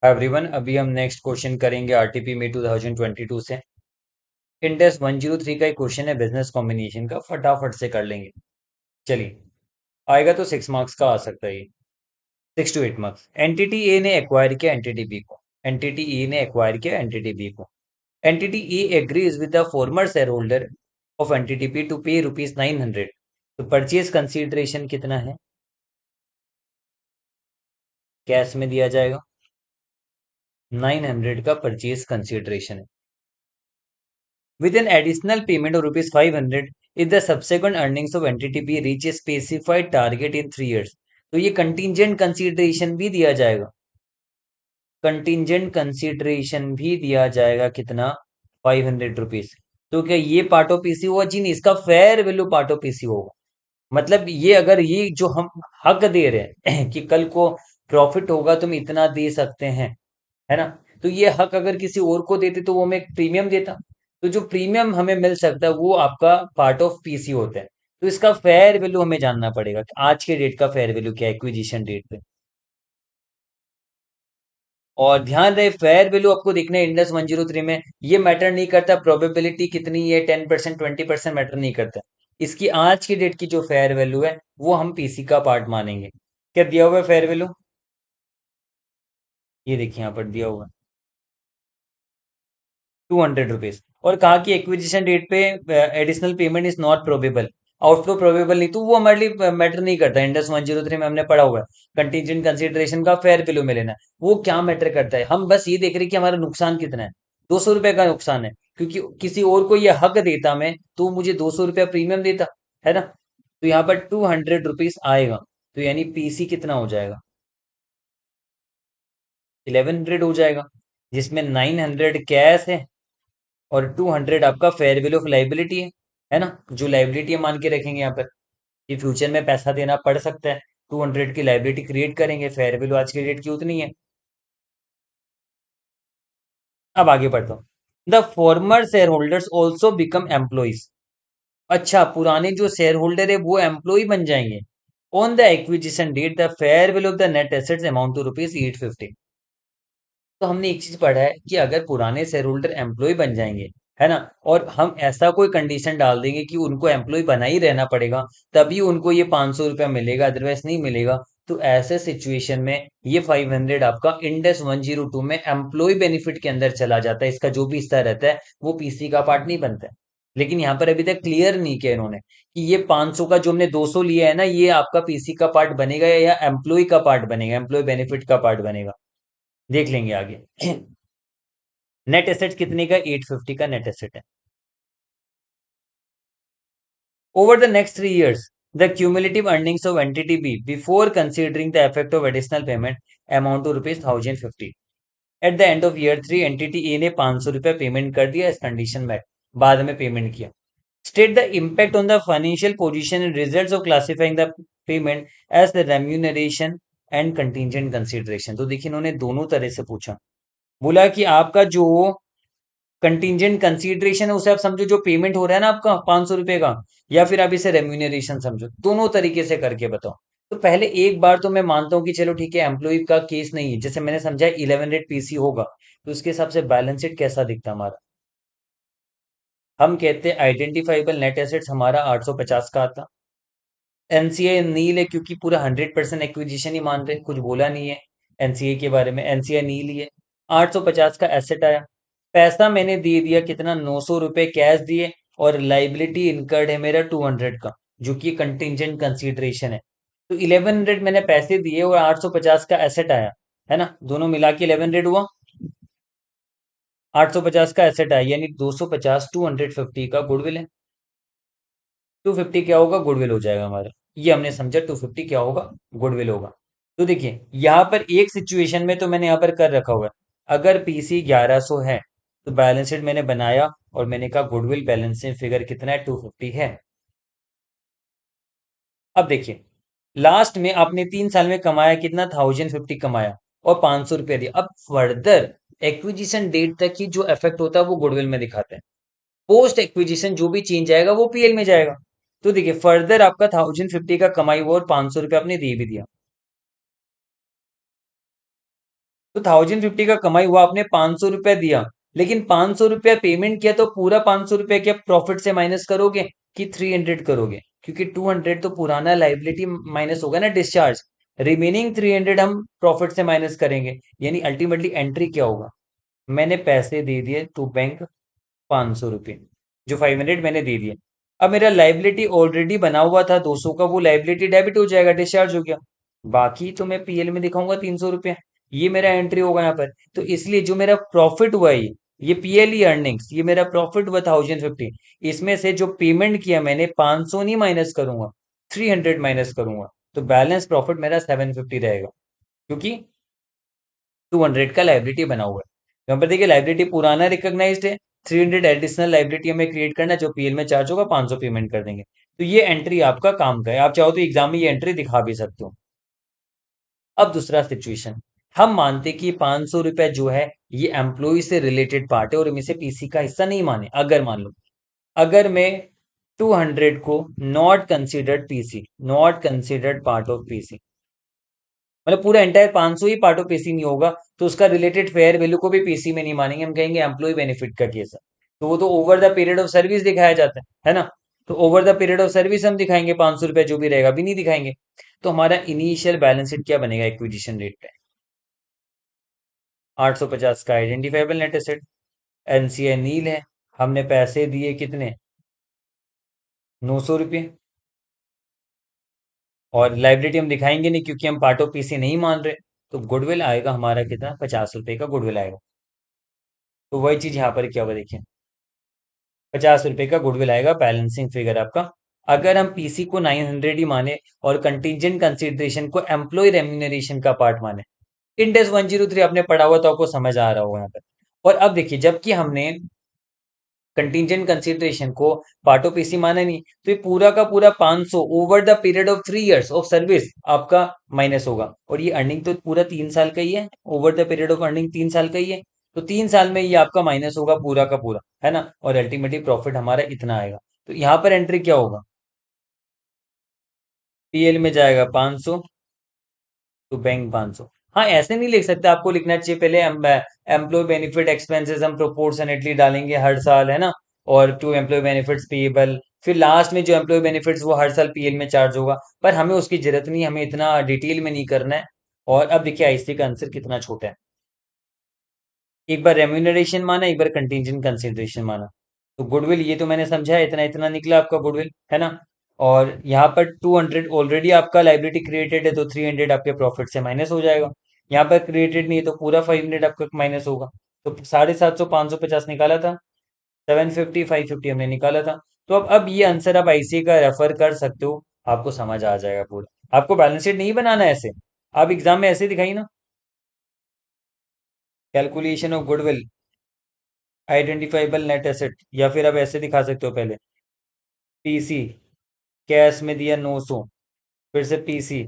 Everyone, अभी हम next question करेंगे आरटीपी में 2022 से। इंडेक्स 103 का एक क्वेश्चन है बिजनेस कॉम्बिनेशन का, फटाफट से कर लेंगे। चलिए, आएगा तो 6 मार्क्स का आ सकता है ये। 6 to 8 मार्क्स। एंटिटी ए ने एक्वायर किया एंटिटी बी को। एंटिटी ए ने एक्वायर किया एंटिटी बी को। Entity A agrees with the former share holder of entity B to pay ₹900। तो परचेज कंसीडरेशन कितना है? कैश में दिया जाएगा। 900 का परचेज कंसीडरेशन है। With an additional payment of ₹500 if the subsequent earnings of entity B reach a specified target in 3 years। तो ये कंटीजेंट कंसीडरेशन भी दिया जाएगा। कंटीजेंट कंसीडरेशन भी दिया जाएगा कितना? ₹500। तो क्या ये पार्ट ऑफ पीसी होगा? जी नहीं, इसका fair value part of PC होगा। मतलब ये अगर ये जो हम हक दे रहे हैं कि कल को प्रॉफिट होगा तुम इतना दे सकते हैं, है ना? तो ये हक अगर किसी और को देते तो वो हमें एक प्रीमियम देता। तो जो प्रीमियम हमें मिल सकता है वो आपका पार्ट ऑफ पीसी होता है। तो इसका फेयर वैल्यू हमें जानना पड़ेगा कि आज के डेट का फेयर वैल्यू क्या है एक्विजिशन डेट पे। और ध्यान रहे, फेयर वैल्यू आपको देखना है इंडेक्स 103 में। ये मैटर नहीं करता प्रोबेबिलिटी कितनी है, 10% 20% मैटर नहीं करता। इसकी आज की डेट की जो फेयर वैल्यू है वो हम पीसी का पार्ट मानेंगे। क्या दिया हुआ है फेयर वैल्यू? ये देखिए यहाँ पर दिया हुआ है ₹200। और कहा कि एक्विजिशन डेट पे additional payment is not probable. Outflow probable नहीं, तो वो हमारे लिए मैटर नहीं करता। इंडस 103 में हमने पढ़ा हुआ है कंटीजेंट कंसिडरेशन का फेयर वैल्यू में लेना है। वो क्या मैटर करता है? हम बस ये देख रहे हैं कि हमारा नुकसान कितना है। ₹200 का नुकसान है, क्योंकि किसी और को ये हक देता मैं तो मुझे ₹200 प्रीमियम देता, है ना? तो यहाँ पर ₹200 आएगा। तो यानी पीसी कितना हो जाएगा? 1100 हो जाएगा, जिसमें 900 कैश है और 200 आपका फेयर वैल्यू ऑफ लाइबिलिटी है ना? जो लाइबिलिटी मान के रखेंगे यहाँ पर कि फ्यूचर में पैसा देना पड़ सकता है। 200 की लाइबिलिटी क्रिएट करेंगे, फेयर वैल्यू आज की डेट की उतनी है। अब आगे बढ़ता हूँ। The former share holders also become employees. अच्छा, पुराने जो शेयर होल्डर है वो एम्प्लॉय बन जाएंगे। On the acquisition date the fair value of the net assets amount to ₹850। तो हमने एक चीज पढ़ा है कि अगर पुराने शेयर होल्डर एम्प्लॉय बन जाएंगे, है ना, और हम ऐसा कोई कंडीशन डाल देंगे कि उनको एम्प्लॉय बना ही रहना पड़ेगा, तभी उनको ये ₹500 मिलेगा, अदरवाइज नहीं मिलेगा। तो ऐसे सिचुएशन में ये 500 आपका इंडेक्स 102 में एम्प्लॉय बेनिफिट के अंदर चला जाता है। इसका जो भी हिस्सा रहता है वो पीसी का पार्ट नहीं बनता है। लेकिन यहाँ पर अभी तक क्लियर नहीं किया इन्होंने कि ये 500 का जो हमने 200 लिया है ना, ये आपका पीसी का पार्ट बनेगा या एम्प्लॉय का पार्ट बनेगा, एम्प्लॉय बेनिफिट का पार्ट बनेगा। देख लेंगे आगे। नेट एसेट कितने का? 850 का नेट एसेट है। Over the next 3 years the cumulative earnings of entity B before considering the effect of additional payment amount to ₹1050। At the end of year 3 entity A ने ₹500 payment कर दिया, इस condition में बाद में पेमेंट किया। State the impact on the financial position and results of classifying the payment as the remuneration and contingent consideration. तो देखिए, इन्होंने दोनों तरह से पूछा। बोला कि आपका जो कंटीजेंट कंसीडरेशन है उसे आप समझो जो पेमेंट हो रहा है ना आपका ₹500 का, या फिर आप इसे रेम्यूनरेशन समझो। दोनों तरीके से करके बताओ। तो पहले एक बार तो मैं मानता हूं कि चलो ठीक है, एम्प्लॉय का केस नहीं है, जैसे मैंने समझा 1100 पीसी होगा, तो उसके हिसाब से बैलेंस शीट कैसा दिखता हमारा? हम कहते हैं आइडेंटिफाइबल नेट एसेट्स हमारा 850 का आता। एनसीए नील है क्योंकि पूरा 100% एक्विजिशन ही मान रहे, कुछ बोला नहीं है एनसीए के बारे में। एनसीए नील ही है। 850 का एसेट आया। पैसा मैंने दे दिया कितना? ₹900 कैश दिए। और लाइबिलिटी इनकर्ड है मेरा 200 का, जो कि कंटिजेंट कंसीडरेशन है। तो 1100 मैंने पैसे दिए और 850 का एसेट आया, है ना? दोनों मिला के 1100 हुआ। 850 का एसेट आया, यानी 250 250 का गुडविल है। 250 क्या होगा? गुडविल हो जाएगा हमारा। ये हमने समझा 250 क्या होगा? गुडविल होगा। तो देखिए, यहाँ पर एक सिचुएशन में तो मैंने यहाँ पर कर रखा हुआ है। अगर पीसी 1100 है तो बैलेंस शीट मैंने बनाया और मैंने कहा गुडविल बैलेंसिंग फिगर कितना है? 250 है। अब देखिए, लास्ट में आपने 3 साल में कमाया कितना? 1050 कमाया और ₹500 दिया। अब फर्दर एक्विजिशन डेट तक की जो इफेक्ट होता है वो गुडविल में दिखाते हैं। पोस्ट एक्विजिशन जो भी चेंज आएगा वो पीएल में जाएगा। तो देखिए, फर्दर आपका 1050 का कमाई हुआ और ₹500 आपने दे भी दिया। तो 1050 का कमाई हुआ, आपने 500 रुपया दिया, लेकिन 500 रुपया पेमेंट किया तो पूरा 500 रुपया क्या प्रॉफिट से माइनस करोगे कि 300 करोगे? क्योंकि 200 तो पुराना लाइबिलिटी माइनस होगा ना, डिस्चार्ज। रिमेनिंग 300 हम प्रॉफिट से माइनस करेंगे। यानी अल्टीमेटली एंट्री क्या होगा? मैंने पैसे दे दिए टू बैंक 500 रुपये, जो 500 मैंने दे दिए। अब मेरा लाइबिलिटी ऑलरेडी बना हुआ था 200 का, वो लाइबिलिटी डेबिट हो जाएगा, डिस्चार्ज हो गया। बाकी तो मैं पीएल में दिखाऊंगा 300 रुपये। ये मेरा एंट्री होगा यहाँ पर। तो इसलिए जो मेरा प्रॉफिट हुआ, ये पीएलई अर्निंग्स, ये मेरा प्रॉफिट हुआ 1050। इसमें से जो पेमेंट किया मैंने 500 नहीं माइनस करूंगा, 300 माइनस करूंगा। तो बैलेंस प्रॉफिट मेरा 750 रहेगा, क्योंकि 200 का लाइबिलिटी बना हुआ है। यहाँ पर देखिए लाइबिलिटी पुराना रिकॉग्नाइज्ड है, 300 एडिशनल लाइबिलिटी हमें क्रिएट करना है, जो पीएल में चार्ज होगा 500 पेमेंट कर देंगे। तो ये एंट्री आपका काम का है, आप चाहो तो एग्जाम में ये एंट्री दिखा भी सकते हो। अब दूसरा सिचुएशन, हम मानते कि 500 रुपए जो है ये एम्प्लॉय से रिलेटेड पार्ट है और इनमें से पीसी का हिस्सा नहीं माने। अगर मान लो, अगर मैं 200 को not considered PC, not considered part of PC, मतलब पूरा entire 500 he part of PC नहीं होगा, तो उसका रिलेटेड फेयर वैल्यू को भी पीसी में नहीं मानेंगे, हम कहेंगे एम्प्लॉय बेनिफिट का केस है। तो वो तो over the period of service दिखाया जाता है ना? तो over the period of service हम दिखाएंगे, 500 रुपए जो भी रहेगा भी नहीं दिखाएंगे। तो हमारा इनिशियल बैलेंस शीट क्या बनेगा एक्विजिशन रेट पे? 850 का आइडेंटिफाइबल नेट एसेट, एनसीए नील है, हमने पैसे दिए कितने? 900 रुपये। और लाइबिलिटी हम दिखाएंगे नहीं क्योंकि हम पार्ट ऑफ पीसी नहीं मान रहे। तो गुडविल आएगा हमारा कितना? 50 रुपए का गुडविल आएगा। तो वही चीज यहाँ पर क्या हुआ देखिए, 50 रुपए का गुडविल आएगा, बैलेंसिंग फिगर आपका। अगर हम पीसी को 900 ही माने और कंटीजेंट कंसिडरेशन को एम्प्लॉय रेम्यूनरेशन का पार्ट माने, इंडेक्स 103 आपने पढ़ा हुआ तो आपको समझ आ रहा होगा यहाँ पर। और अब देखिए, जबकि हमने कंटीजेंट कंसिडरेशन को पार्ट ऑफ पीसी माना नहीं, तो ये पूरा का पूरा 500 over the period of 3 years of service आपका माइनस होगा। और ये अर्निंग तो पूरा 3 साल का ही है, over the period of earning 3 साल का ही है। तो 3 साल में ये आपका माइनस होगा पूरा का पूरा, है ना? और अल्टीमेटली प्रॉफिट हमारा इतना आएगा। तो यहाँ पर एंट्री क्या होगा? पीएल में जाएगा 500 टू बैंक 500। हाँ, ऐसे नहीं लिख सकते, आपको लिखना चाहिए पहले एम्प्लॉय बेनिफिट एक्सपेंसेस हम प्रोपोर्शनेटली डालेंगे हर साल, है ना? और टू एम्प्लॉय बेनिफिट्स पेएबल, फिर लास्ट में जो एम्प्लॉय बेनिफिट्स वो हर साल पीएल में चार्ज होगा। पर हमें उसकी जरूरत नहीं, हमें इतना डिटेल में नहीं करना है। और अब देखिए आईसी का आंसर कितना छोटा है। एक बार रेम्यूनरेशन माना, एक बार कंटीजेंट कंसिडरेशन माना। तो गुडविल ये तो मैंने समझा है, इतना इतना निकला आपका गुडविल, है ना? और यहाँ पर 200 ऑलरेडी आपका लाइबिलिटी क्रिएटेड है, तो 300 आपके प्रॉफिट से माइनस हो जाएगा। यहाँ पर क्रिएटेड नहीं है तो पूरा 500 आपका माइनस होगा। तो 750, 550 निकाला था, 750, 550 हमने निकाला था। तो अब ये आंसर आप आईसीए का रेफर कर सकते हो, आपको समझ आ जाएगा पूरा। आपको बैलेंस शीट नहीं बनाना है ऐसे, आप एग्जाम में ऐसे दिखाई ना, calculation of goodwill, identifiable net asset, या फिर आप ऐसे दिखा सकते हो पहले, पीसी कैश में दिया 900, फिर से पीसी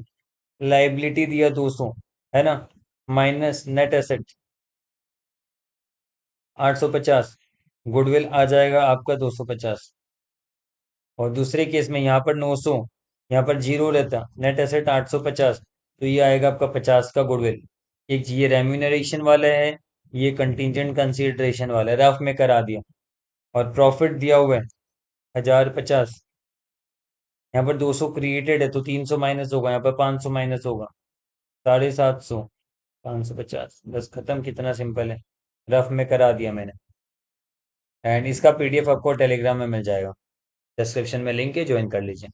लाइबिलिटी दिया 200, है ना? माइनस नेट एसेट 850, गुडविल आ जाएगा आपका 250। और दूसरे केस में यहाँ पर 900, यहाँ पर जीरो रहता, नेट एसेट 850, तो ये आएगा आपका 50 का गुडविल। एक ये रेम्यूनरेशन वाला है, ये कंटीजेंट कंसीडरेशन वाला है, रफ में करा दिया। और प्रॉफिट दिया हुआ है 1050, यहाँ पर 200 क्रिएटेड है तो 300 माइनस होगा, यहाँ पर 500 माइनस होगा, 750, 550, बस खत्म। कितना सिंपल है, रफ में करा दिया मैंने। एंड इसका पीडीएफ आपको टेलीग्राम में मिल जाएगा, डिस्क्रिप्शन में लिंक है, ज्वाइन कर लीजिए।